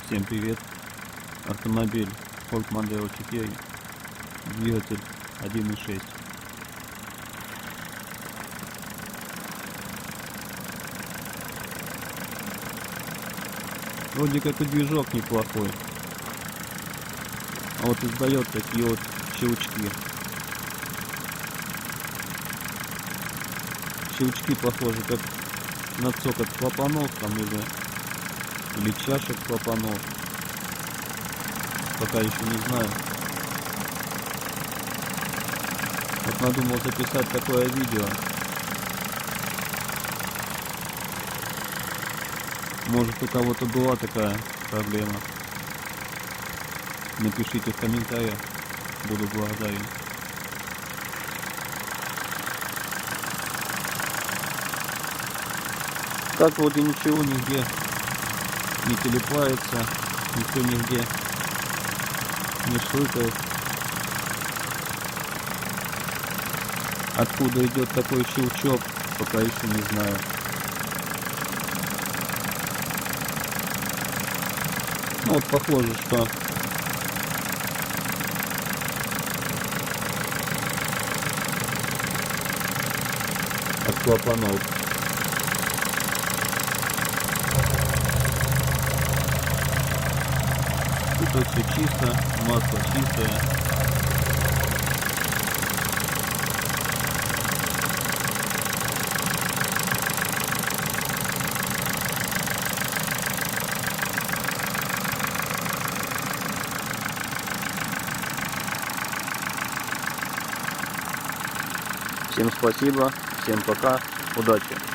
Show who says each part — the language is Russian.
Speaker 1: Всем привет! Автомобиль Ford Mondeo 4, двигатель 1.6. Вроде как и движок неплохой, а вот издает такие вот щелчки. Щелчки похожи как на цокот клапанов там или чашек клапанов. Пока еще не знаю. Вот надумал записать такое видео. Может, у кого-то была такая проблема. Напишите в комментариях. Буду благодарен. Так вроде ничего нигде не телепается, никто нигде не шлыкает. Откуда идет такой щелчок, пока еще не знаю. Ну вот похоже, что от клапанов. Тут все чисто, масло чистое. Всем спасибо, всем пока, удачи!